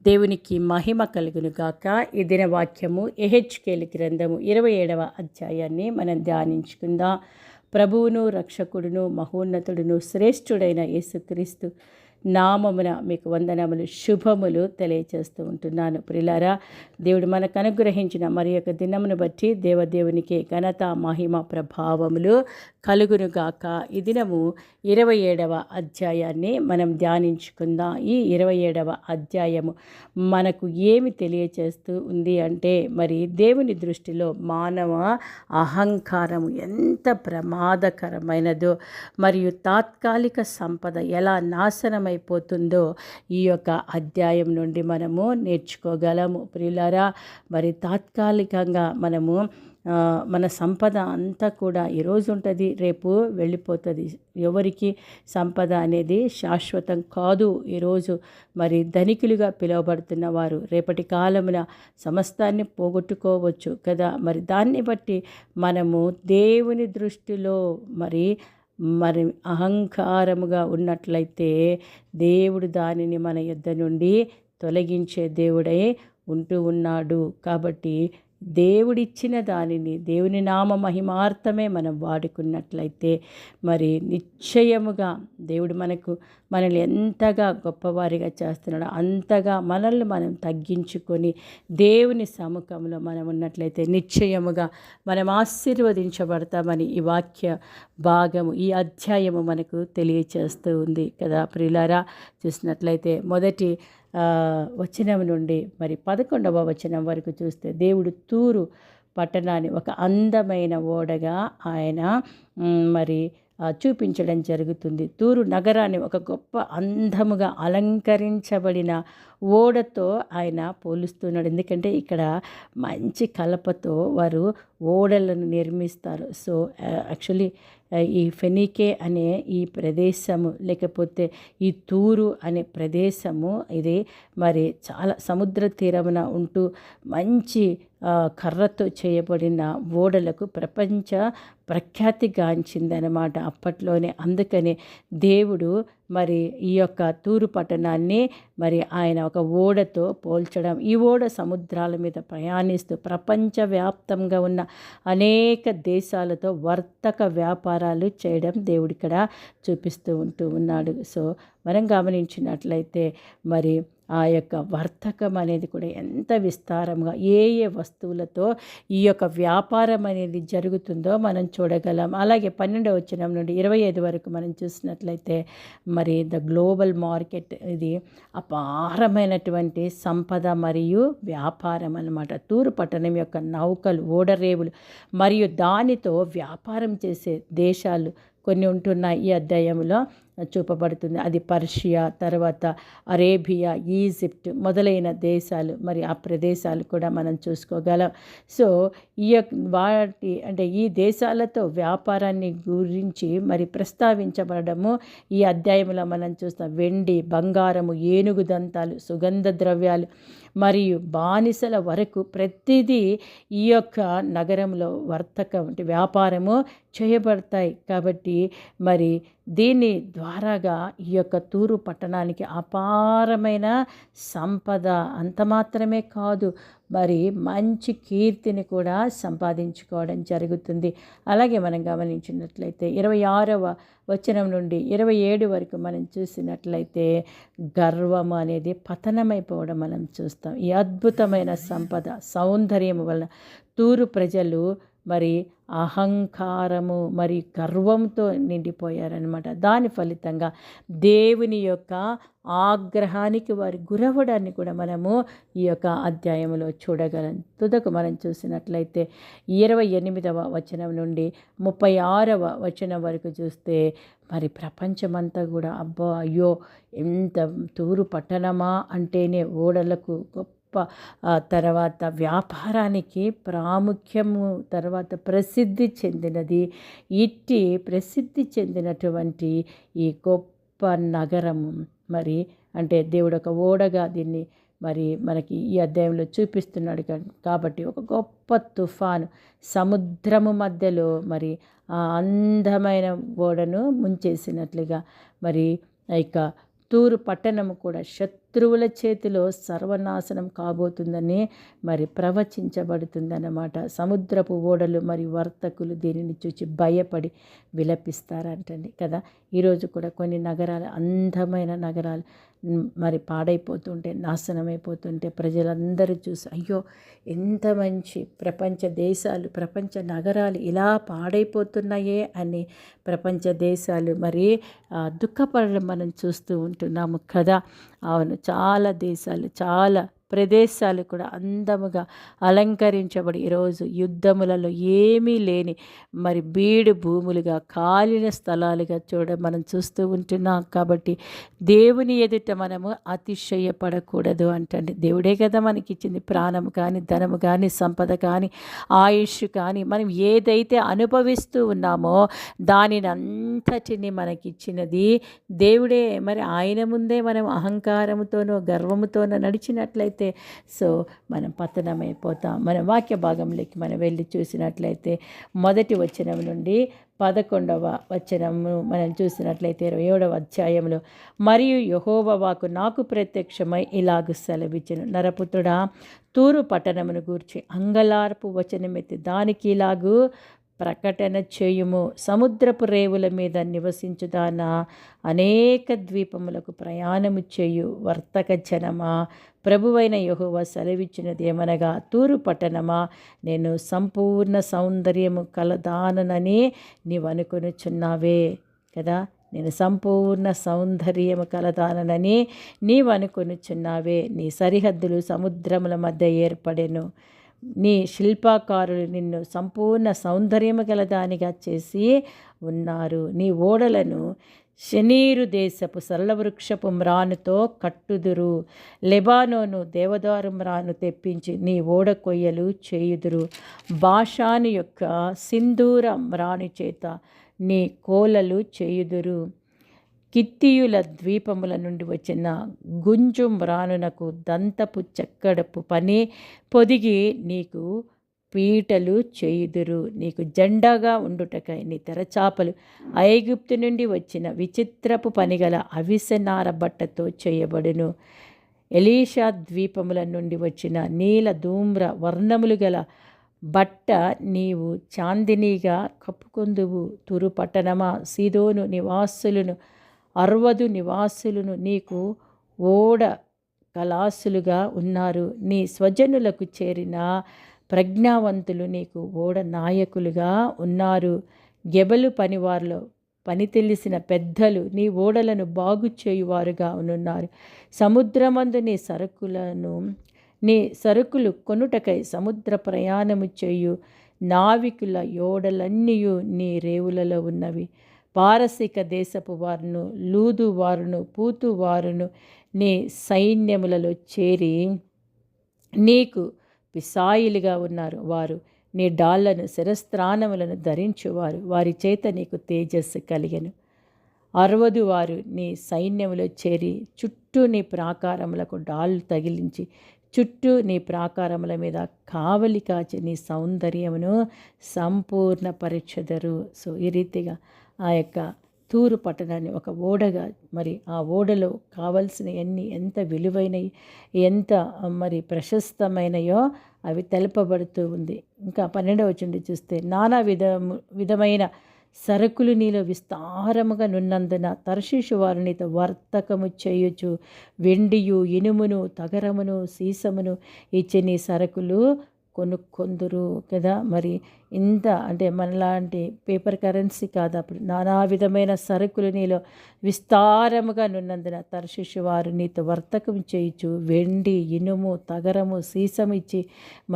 దేవునికి మహిమ కలుగును గాక. ఈ దిన వాక్యము యెహెజ్కేలు గ్రంథము 27వ అధ్యాయాన్ని మనం ధ్యానించుకుందాం. ప్రభువును రక్షకుడును మహోన్నతుడును శ్రేష్ఠుడైన యేసుక్రీస్తు నామమున మీకు వందనములు శుభములు తెలియచేస్తూ ఉంటున్నాను. ప్రియులారా, దేవుడు మనకు అనుగ్రహించిన మరి యొక్క దినమును బట్టి దేవదేవునికి ఘనత మహిమ ప్రభావములు కలుగునుగాక. ఈ దినము 27వ అధ్యాయాన్ని మనం ధ్యానించుకుందాం. ఈ 27వ అధ్యాయము మనకు ఏమి తెలియచేస్తూ ఉంది అంటే, మరి దేవుని దృష్టిలో మానవ అహంకారము ఎంత ప్రమాదకరమైనదో, మరియు తాత్కాలిక సంపద ఎలా నాశనమైపోతుందో ఈ యొక్క అధ్యాయం నుండి మనము నేర్చుకోగలము. ప్రియులారా, మరి తాత్కాలికంగా మనము మన సంపద అంతా కూడా ఈరోజు ఉంటుంది, రేపు వెళ్ళిపోతుంది. ఎవరికి సంపద అనేది శాశ్వతం కాదు. ఈరోజు మరి ధనికులుగా పిలువబడుతున్న వారు రేపటి కాలమున సమస్తాన్ని పోగొట్టుకోవచ్చు కదా. మరి దాన్ని బట్టి మనము దేవుని దృష్టిలో మరి అహంకారముగా ఉన్నట్లయితే దేవుడు దానిని మన యొద్ద నుండి తొలగించే దేవుడై ఉంటూ ఉన్నాడు. కాబట్టి దేవుడిచ్చిన దానిని దేవుని నామ మహిమార్థమే మనం వాడుకున్నట్లయితే మరి నిశ్చయముగా దేవుడు మనల్ని ఎంతగా గొప్పవారిగా చేస్తున్నాడో అంతగా మనల్ని మనం తగ్గించుకొని దేవుని సముఖంలో మనం ఉన్నట్లయితే నిశ్చయముగా మనం ఆశీర్వదించబడతామని ఈ వాక్య భాగము, ఈ అధ్యాయము మనకు తెలియచేస్తూ ఉంది కదా. ప్రియులారా, చూసినట్లయితే మొదటి వచనం నుండి మరి 11వ వచనం వరకు చూస్తే దేవుడు తూరు పట్టణాన్ని ఒక అందమైన ఓడగా ఆయన మరి చూపించడం జరుగుతుంది. తూరు నగరాన్ని ఒక గొప్ప అందముగా అలంకరించబడిన ఓడతో ఆయన పోలుస్తున్నాడు. ఎందుకంటే ఇక్కడ మంచి కలపతో వారు ఓడలను నిర్మిస్తారు. సో యాక్చువల్లీ ఈ ఫెనీకే అనే ఈ ప్రదేశము, లేకపోతే ఈ తూరు అనే ప్రదేశము, ఇది మరి చాలా సముద్ర తీరమున ఉంటూ మంచి కర్రతో చేయబడిన ఓడలకు ప్రపంచ ప్రఖ్యాతిగాంచిందనమాట అప్పట్లోనే. అందుకని దేవుడు మరి ఈ యొక్క తూరు పట్టణాన్ని మరి ఆయన ఒక ఓడతో పోల్చడం, ఈ ఓడ సముద్రాల మీద ప్రయాణిస్తూ ప్రపంచవ్యాప్తంగా ఉన్న అనేక దేశాలతో వర్తక వ్యాపారాలు చేయడం దేవుడు ఇక్కడ చూపిస్తూ ఉన్నాడు. సో మనం గమనించినట్లయితే మరి ఆ యొక్క వర్తకం అనేది కూడా ఎంత విస్తారంగా ఏ వస్తువులతో ఈ యొక్క వ్యాపారం అనేది జరుగుతుందో మనం చూడగలం. అలాగే 12వ వచనం నుండి 25 వరకు మనం చూసినట్లయితే మరి ద గ్లోబల్ మార్కెట్, ఇది అపారమైనటువంటి సంపద మరియు వ్యాపారం అన్నమాట. తూరు పట్టణం యొక్క నౌకలు, ఓడరేవులు మరియు దానితో వ్యాపారం చేసే దేశాలు కొన్ని ఉంటున్నాయి. ఈ అధ్యాయంలో చూపబడుతుంది. అది పర్షియా, తర్వాత అరేబియా, ఈజిప్ట్ మొదలైన దేశాలు, మరి ఆ ప్రదేశాలు కూడా మనం చూసుకోగలం. సో ఈ దేశాలతో వ్యాపారాన్ని గురించి మరి ప్రస్తావించబడము ఈ అధ్యాయంలో మనం చూస్తాం. వెండి, బంగారము, ఏనుగు దంతాలు, సుగంధ ద్రవ్యాలు మరియు బానిసల వరకు ప్రతిదీ ఈ యొక్క నగరంలో వర్తకం వ్యాపారము చేయబడతాయి. కాబట్టి మరి దీని ద్వారాగా ఈ యొక్క తూరు పట్టణానికి అపారమైన సంపద, అంత మాత్రమే కాదు మరి మంచి కీర్తిని కూడా సంపాదించుకోవడం జరుగుతుంది. అలాగే మనం గమనించినట్లయితే 26వ వచనం నుండి 27 వరకు మనం చూసినట్లయితే గర్వం అనేది పతనమైపోవడం మనం చూస్తాం. ఈ అద్భుతమైన సంపద, సౌందర్యం వలన తూరు ప్రజలు మరి అహంకారము మరి గర్వంతో నిండిపోయారనమాట. దాని ఫలితంగా దేవుని యొక్క ఆగ్రహానికి వారి గురవడాన్ని కూడా మనము ఈ యొక్క అధ్యాయంలో చూడగలం. తుదకు మనం చూసినట్లయితే 28వ వచనం నుండి 36వ వచనం వరకు చూస్తే మరి ప్రపంచమంతా కూడా అయ్యో ఎంత తూరు పట్టణమా అంటేనే ఓడలకు తర్వాత వ్యాపారానికి ప్రాముఖ్యము, తర్వాత ప్రసిద్ధి చెందినది. ఇట్టి ప్రసిద్ధి చెందినటువంటి ఈ గొప్ప నగరము మరి అంటే దేవుడు ఒక ఓడగా దీన్ని మరి మనకి ఈ అధ్యాయంలో చూపిస్తున్నాడు. కాబట్టి ఒక గొప్ప తుఫాను సముద్రము మధ్యలో మరి ఆ అందమైన ఓడను ముంచేసినట్లుగా మరి ఇక తూరు పట్టణము కూడా శత్రువుల చేతిలో సర్వనాశనం కాబోతుందని మరి ప్రవచించబడుతుందన్నమాట. సముద్రపు ఓడలు మరి వర్తకులు దీనిని చూచి భయపడి విలపిస్తారంటండి కదా. ఈరోజు కూడా కొన్ని నగరాలు, అందమైన నగరాలు మరి పాడైపోతుంటే, నాశనమైపోతుంటే ప్రజలందరూ చూసి అయ్యో ఎంత మంచి ప్రపంచ దేశాలు, ప్రపంచ నగరాలు ఇలా పాడైపోతున్నాయే అని ప్రపంచ దేశాలు మరి దుఃఖపడడం మనం చూస్తూ ఉంటున్నాము కదా. అవును, చాలా దేశాలు, చాలా ప్రదేశాలు కూడా అందముగా అలంకరించబడి ఈరోజు యుద్ధములలో ఏమీ లేని మరి బీడు భూములుగా, కాలిన స్థలాలుగా మనం చూస్తూ ఉంటున్నాం. కాబట్టి దేవుని ఎదుట మనము అతిశయపడకూడదు అంటండి. దేవుడే కదా మనకి ఇచ్చింది. ప్రాణము కానీ, ధనము కానీ, సంపద కానీ, ఆయుష్ కానీ, మనం ఏదైతే అనుభవిస్తూ ఉన్నామో దానిని అంతటిని మనకిచ్చినది దేవుడే. మరి ఆయన ముందే మనం అహంకారముతోనో గర్వముతోనో నడిచినట్లయితే మనం పతనమైపోతాం. మన వాక్య భాగంలోకి మనం వెళ్ళి చూసినట్లయితే మొదటి వచనం నుండి 11వ వచనము మనం చూసినట్లయితే 27వ అధ్యాయంలో, మరియు యెహోవా వాక్కు నాకు ప్రత్యక్షమై ఇలాగు సెలవిచ్చెను, నరపుత్రుడా, తూరు పట్టణమును గూర్చి అంగలార్పు వచనమెత్తి దానికి ఇలాగు ప్రకటన చేయుము. సముద్రపు రేవుల మీద నివసించుదానా, అనేక ద్వీపములకు ప్రయాణము చేయు వర్తక జనమా, ప్రభువైన యెహోవా సెలవిచ్చినది ఏమనగా, తూరు పట్టణమా, నేను సంపూర్ణ సౌందర్యము కలదానని నీవనుకొనుచున్నావే కదా. నేను సంపూర్ణ సౌందర్యము కలదానని నీవనుకొనుచున్నావే. నీ సరిహద్దులు సముద్రముల మధ్య ఏర్పడెను. నీ శిల్పకారులు నిన్ను సంపూర్ణ సౌందర్యము గలదానిగా చేసి ఉన్నారు. నీ ఓడలను శనీరు దేశపు సరళవృక్షపు మ్రానుతో కట్టుదురు. లెబానోను దేవదారు మ్రాను తెప్పించి నీ ఓడ కొయ్యలు చేయుదురు. బాషాను యొక్క సింధూర మ్రాను చేత నీ కోలలు చేయుదురు. కిత్తీయుల ద్వీపముల నుండి వచ్చిన గుంజు మ్రానునకు దంతపు చెక్కడపు పని పొదిగి నీకు పీటలు చేయుదురు. నీకు జెండాగా ఉండుటకై నీ తెరచాపలు ఐగుప్తు నుండి వచ్చిన విచిత్రపు పనిగల అవిసెనార బట్టతో చేయబడును. ఎలీషా ద్వీపముల నుండి వచ్చిన నీల ధూమ్ర వర్ణములు గల బట్ట నీవు చాందినీగా కప్పుకొందువు. తురు పట్టణమా, సీదోను నివాసులను, అర్వదు నివాసులను నీకు ఓడ కలాసులుగా ఉన్నారు. నీ స్వజనులకు చేరిన ప్రజ్ఞావంతులు నీకు ఓడ నాయకులుగా ఉన్నారు. గెబలు పనివారిలో పని తెలిసిన పెద్దలు నీ ఓడలను బాగు చేయువారుగా ఉన్నారు. సముద్రమందు నీ సరుకులు కొనుటకై సముద్ర ప్రయాణము చేయు నావికుల ఓడలన్నీయు నీ రేవులలో ఉన్నవి. పారసిక దేశపు వారును, లూదు వారును, పూతు వారును నీ సైన్యములలో చేరి నీకు పిసాయిలుగా ఉన్నారు. వారు నీ డాళ్లను, శిరస్త్రాణములను ధరించువారు. వారి చేత నీకు తేజస్సు కలిగెను. 60 వారు నీ సైన్యములో చేరి చుట్టూ నీ ప్రాకారములకు డాళ్ళు తగిలించి చుట్టూ నీ ప్రాకారముల మీద కావలి కాచి నీ సౌందర్యమును సంపూర్ణ పరీక్షదరు. సో ఈ రీతిగా ఆ యొక్క తూరు పట్టణాన్ని ఒక ఓడగా, మరి ఆ ఓడలో కావలసిన ఎంత విలువైనవి, ఎంత మరి ప్రశస్తమైనయో అవి తెలపబడుతూ ఉంది. ఇంకా 12వ వచనం చూస్తే, నానా విధమైన సరుకులు నీలో విస్తారముగా నున్నందున తర్షీషు వారు నీతో వర్తకము చేయుచు వెండియు, ఇనుమును, తగరమును, సీసమును ఇచ్చి నీ సరుకులు కొనుక్కొందురు కదా. మరి ఇంత అంటే మనలాంటి పేపర్ కరెన్సీ కాదు, అప్పుడు నానా విధమైన సరుకులు నీలో విస్తారముగా నున్నందున తర్షీషు వారు నీతో వర్తకం చేయుచు వెండి, ఇనుము, తగరము, సీసం ఇచ్చి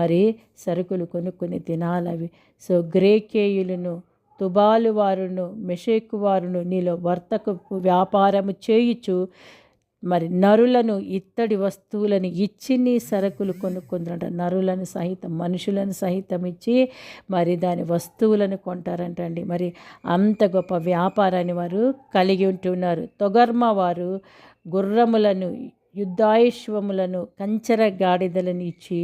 మరి సరుకులు కొనుక్కునే దినాలవి. సో గ్రేకేయులను, తుబాలు వారును, మెషేకు వారును నీలో వర్తకపు వ్యాపారము చేయుచు మరి నరులను, ఇత్తడి వస్తువులను ఇచ్చి నీ సరుకులు కొనుక్కుంటారంట. నరులను సహితం, మనుషులను సహితం ఇచ్చి మరి దాని వస్తువులను కొంటారంటండి. మరి అంత గొప్ప వ్యాపారాన్ని వారు కలిగి ఉంటున్నారు. తొగర్మ వారు గుర్రములను, యుద్ధాయుష్వములను, కంచర గాడిదలను ఇచ్చి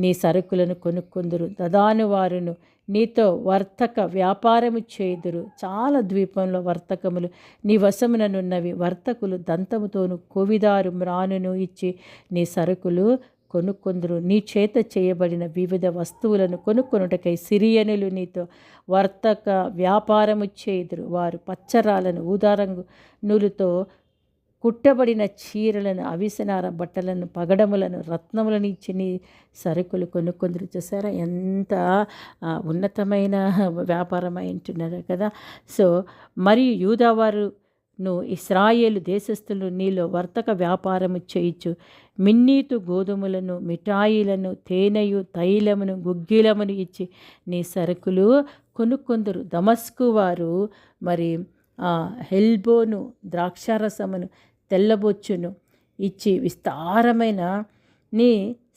నీ సరుకులను కొనుక్కుందురు. దదాను వారును నీతో వర్తక వ్యాపారము చేయుదురు. చాలా ద్వీపంలో వర్తకములు నీ వశముననున్నవి. వర్తకులు దంతముతోను కొవిదారు మ్రానును ఇచ్చి నీ సరుకులు కొనుక్కొందురు. నీ చేత చేయబడిన వివిధ వస్తువులను కొనుక్కొనుటకై సిరియనులు నీతో వర్తక వ్యాపారము చేయుదురు. వారు పచ్చరాలను, ఊదారంగు నూలుతో కుట్టబడిన చీరలను, అవిసెనార బట్టలను, పగడములను, రత్నములను ఇచ్చి నీ సరుకులు కొనుక్కొందురు. చూసారా ఎంత ఉన్నతమైన వ్యాపారం అంటున్నారు కదా. సో మరియు యూదావారును ఇశ్రాయేలు దేశస్థులు నీలో వర్తక వ్యాపారము చేయించు. మిన్నీతు గోధుమలను, మిఠాయిలను, తేనెయు, తైలమును, గుగ్గిలమును ఇచ్చి నీ సరుకులు కొనుక్కొందురు. దమస్కు వారు మరి హెల్బోను ద్రాక్షారసమును, తెల్లబొచ్చును ఇచ్చి విస్తారమైన నీ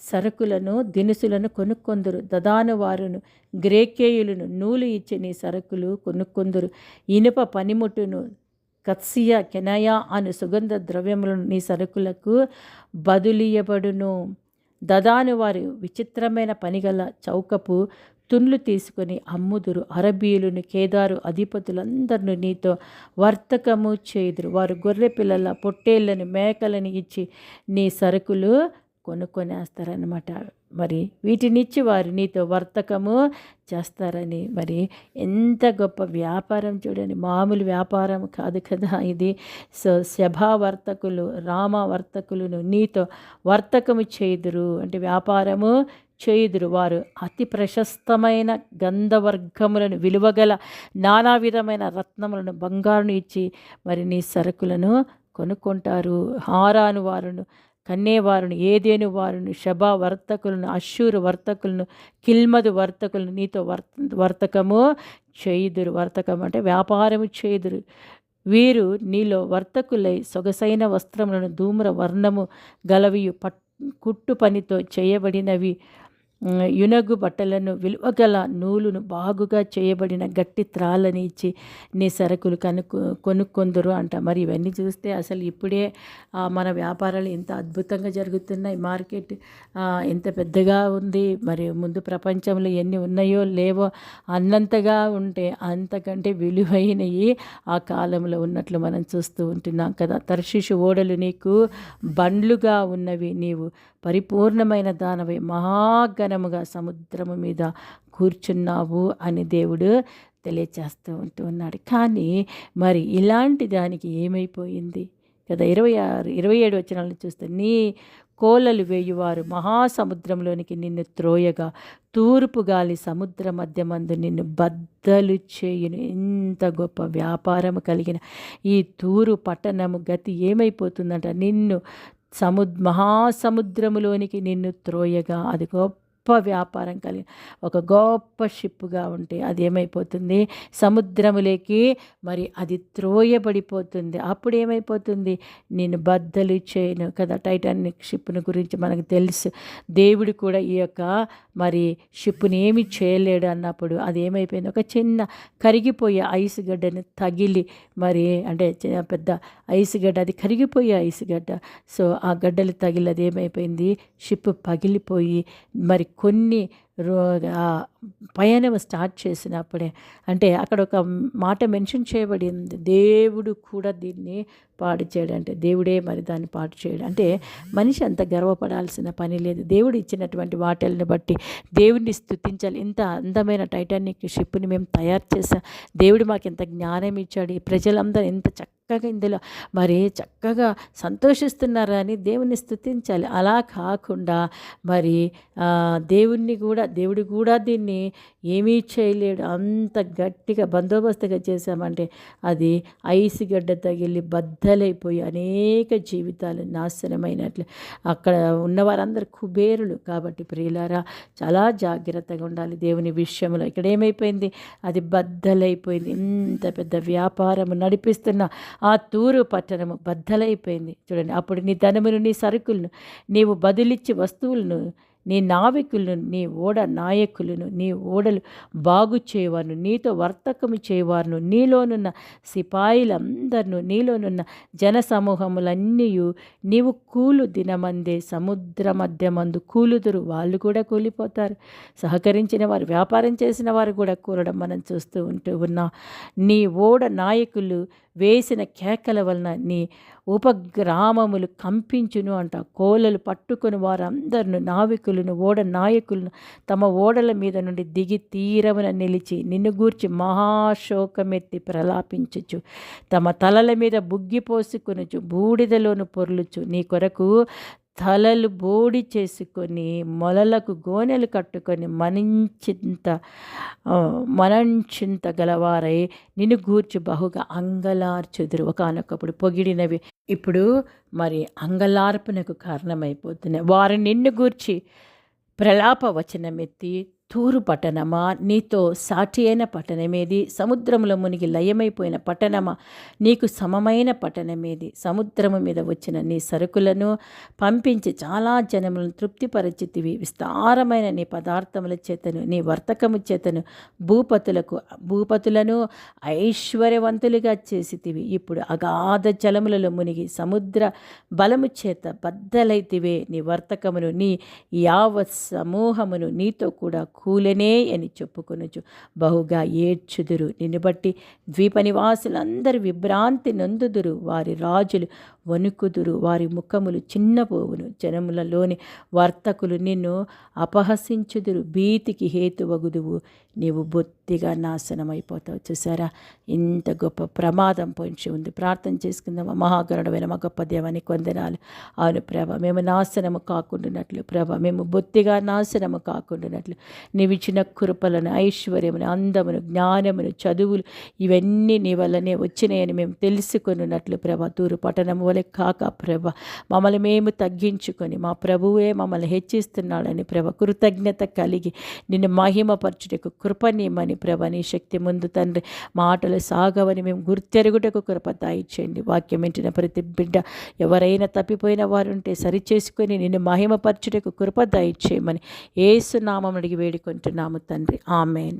సరుకులను, దినుసులను కొనుక్కొందురు. దదాను వారును గ్రేకేయులను నూలు ఇచ్చి నీ సరుకులు కొనుక్కొందురు. ఇనుప పనిముట్టును, కత్సియా, కెనయా అను సుగంధ ద్రవ్యములను నీ సరుకులకు బదులియబడును. దదాను వారు విచిత్రమైన పనిగల చౌకపు తుండ్లు తీసుకొని అమ్ముదురు. అరబీయులను, కేదారు అధిపతులందరినూ నీతో వర్తకము చేయుదురు. వారు గొర్రె పిల్లల, పొట్టేళ్లను, మేకలను ఇచ్చి నీ సరుకులు కొనుక్కొనేస్తారనమాట. మరి వీటినిచ్చి వారు నీతో వర్తకము చేస్తారని. మరి ఎంత గొప్ప వ్యాపారం చూడండి, మామూలు వ్యాపారం కాదు కదా ఇది. సో సభా వర్తకులు, రామ వర్తకులను నీతో వర్తకము చేయుదురు, అంటే వ్యాపారము చేయుదురు. వారు అతి ప్రశస్తమైన గంధవర్గములను, విలువగల నానా విధమైన రత్నములను, బంగారును ఇచ్చి మరి నీ సరుకులను కొనుక్కుంటారు. హారాను వారును, కన్నేవారును, ఏదేను వారును, షబా వర్తకులను, అశ్షూరు వర్తకులను, కిల్మదు వర్తకులను నీతో వర్తకము చేయుదురు. వర్తకం అంటే వ్యాపారము చేయుదురు. వీరు నీలో వర్తకులై సొగసైన వస్త్రములను, ధూమ్ర వర్ణము గలవియు కుట్టు పనితో చేయబడినవి యునగు బట్టలను, విలువగల నూలును, బాగుగా చేయబడిన గట్టి త్రాళ్ళని ఇచ్చి నీ సరుకులు కొనుక్కొందురు అంట. మరి ఇవన్నీ చూస్తే అసలు ఇప్పుడే మన వ్యాపారాలు ఎంత అద్భుతంగా జరుగుతున్నాయి. మార్కెట్ ఎంత పెద్దగా ఉంది. మరి ముందు ప్రపంచంలో ఎన్ని ఉన్నాయో లేవో అన్నంతగా ఉంటే అంతకంటే విలువైనవి ఆ కాలంలో ఉన్నట్లు మనం చూస్తూ ఉంటున్నాం కదా. తర్షీషు ఓడలు నీకు బండ్లుగా ఉన్నవి. నీవు పరిపూర్ణమైన దానవై మహాఘనముగా సముద్రము మీద కూర్చున్నావు అని దేవుడు తెలియచేస్తూ ఉన్నాడు. కానీ మరి ఇలాంటి దానికి ఏమైపోయింది కదా. 26-27 వచనాలను చూస్తే నీ కోలలు వేయువారు మహాసముద్రంలోనికి నిన్ను త్రోయగా, తూర్పు గాలి సముద్ర మధ్యమందు నిన్ను బద్దలు చేయును. ఎంత గొప్ప వ్యాపారము కలిగిన ఈ తూరు పట్టణము గతి ఏమైపోతుందంట. నిన్ను మహాసముద్రములోనికి నిన్ను త్రోయగా, అది గొప్ప వ్యాపారం కలిగి ఒక గొప్ప షిప్గా ఉంటే అది ఏమైపోతుంది, సముద్రములోకి మరి అది త్రోయబడిపోతుంది. అప్పుడు ఏమైపోతుంది, నేను బద్దలు చేయను కదా. టైటానిక్ షిప్ను గురించి మనకు తెలుసు. దేవుడు కూడా ఈ యొక్క మరి షిప్ని ఏమి చేయలేడు అన్నప్పుడు అది ఏమైపోయింది, ఒక చిన్న కరిగిపోయే ఐస్ గడ్డను తగిలి మరి అంటే పెద్ద ఐస్ గడ్డ, అది కరిగిపోయే ఐస్ గడ్డ. సో ఆ గడ్డలు తగిలి అది ఏమైపోయింది, షిప్ పగిలిపోయి మరి కొన్ని పయనం స్టార్ట్ చేసినప్పుడే, అంటే అక్కడ ఒక మాట మెన్షన్ చేయబడింది, దేవుడు కూడా దీన్ని పాడు చేయడు. అంటే దేవుడే మరి దాన్ని పాడు చేయడు. అంటే మనిషి అంత గర్వపడాల్సిన పని లేదు. దేవుడు ఇచ్చినటువంటి వాటిని బట్టి దేవుడిని స్తుతించాలి. ఇంత అందమైన టైటానిక్ షిప్ని మేము తయారు చేసాం, దేవుడు మాకు ఎంత జ్ఞానం ఇచ్చాడు, ఈ ప్రజలందరూ ఎంత చక్కగా ఇందులో మరి చక్కగా సంతోషిస్తున్నారని దేవుణ్ణి స్తుతించాలి. అలా కాకుండా మరి దేవుడు కూడా దీన్ని ఏమీ చేయలేడు. అంత గట్టిగా బందోబస్తుగా చేశామంటే అది ఐస్ గడ్డ తగిలి బద్దలైపోయి అనేక జీవితాలు నాశనమైనట్లు. అక్కడ ఉన్నవారందరూ కుబేరులు కాబట్టి ప్రియులారా చాలా జాగ్రత్తగా ఉండాలి దేవుని విషయంలో. ఇక్కడ ఏమైపోయింది, అది బద్దలైపోయింది. ఇంత పెద్ద వ్యాపారం నడిపిస్తున్న ఆ తూరు పట్టణము బద్దలైపోయింది. చూడండి, అప్పుడు నీ ధనమును, నీ సరుకులను నీవు బదిలిచ్చి వస్తువులను నీ నావికులను, నీ ఓడ నాయకులను, నీ ఓడలు బాగు చేయవారును, నీతో వర్తకము చేయవారును, నీలోనున్న సిపాయిలందరినూ, నీలోనున్న జనసమూహములన్నీ నీవు కూలు దినమందే సముద్ర మధ్యమందు కూలుదురు. వాళ్ళు కూడా కూలిపోతారు. సహకరించిన వారు, వ్యాపారం చేసిన వారు కూడా కూలడం మనం చూస్తూ ఉన్నాం. నీ ఓడ నాయకులు వేసిన కేకల వలన నీ ఉపగ్రామములు కంపించును అంట. కోలలు పట్టుకొని వారందరిను, నావికులను, ఓడ నాయకులను తమ ఓడల మీద నుండి దిగి తీరమున నిలిచి నిన్ను గూర్చి మహాశోకమెత్తి ప్రలాపించుచు తమ తలల మీద బుగ్గిపోసుకొనుచు బూడిదలోను పొర్లుచు నీ కొరకు తలలు బోడి చేసుకొని మొలలకు గోనెలు కట్టుకొని మనంచింత గలవారై నిన్ను గూర్చి బహుగా అంగలార్చుదురు. ఒకనొకప్పుడు పొగిడినవి ఇప్పుడు మరి అంగలార్పునకు కారణమైపోతున్నాయి. వారు నిన్ను గూర్చి ప్రలాప వచనమెత్తి, తూరు పట్టణమా, నీతో సాటి అయిన పట్టణమేది? సముద్రంలో మునిగి లయమైపోయిన పట్టణమా, నీకు సమమైన పట్టణమేది? సముద్రము మీద వచ్చిన నీ సరుకులను పంపించి చాలా జనములను తృప్తిపరచితివి. విస్తారమైన నీ పదార్థముల చేతను, నీ వర్తకము చేతను భూపతులను ఐశ్వర్యవంతులుగా చేసితివి. ఇప్పుడు అగాధ జలములలో మునిగి సముద్ర బలము చేత బద్దలైతివే. నీ వర్తకమును, నీ యావత్ సమూహమును నీతో కూడా కూలెనే అని చెప్పుకొనుచు బహుగా ఏడ్చుదురు. నిన్ను బట్టి ద్వీప నివాసులందరూ విభ్రాంతి నొందుదురు. వారి రాజులు వణుకుదురు, వారి ముఖములు చిన్నపోవును. జనములలోని వర్తకులు నిన్ను అపహసించుదురు. భీతికి హేతువగుదువు, నీవు బొత్తిగా నాశనమైపోతావు. చూసారా, ఇంత గొప్ప ప్రమాదం పొంచి ఉంది. ప్రార్థన చేసుకుందామా. మహాగరుడమైన మా గొప్ప దేవానికి వందనాలు. అవును ప్రభ, మేము నాశనము కాకుండానట్లు, ప్రభ మేము బొత్తిగా నాశనము కాకుండానట్లు నీవిచ్చిన కృపలను, ఐశ్వర్యమును, అందమును, జ్ఞానమును, చదువులు ఇవన్నీ నీ వల్లనే వచ్చినాయని మేము తెలుసుకున్నట్లు ప్రభ, తూరు పట్టణము వలె కాక ప్రభ మమ్మల్ని మేము తగ్గించుకొని మా ప్రభువే మమ్మల్ని హెచ్చిస్తున్నాడని ప్రభ కృతజ్ఞత కలిగి నిన్ను మహిమపరచుటకు కృపనీయమని ప్రభ, నీ శక్తి ముందు తండ్రి మాటలు సాగవని మేము గుర్తెరుగుటకు కృప దయచేయండి. వాక్యం వింటున్న ప్రతి బిడ్డ ఎవరైనా తప్పిపోయిన వారు ఉంటే సరిచేసుకొని నిన్ను మహిమపరచుటకు కృప దయచేయమని యేసు నామమున అడిగి వేడుకుంటున్నాము తండ్రి. ఆమేన్.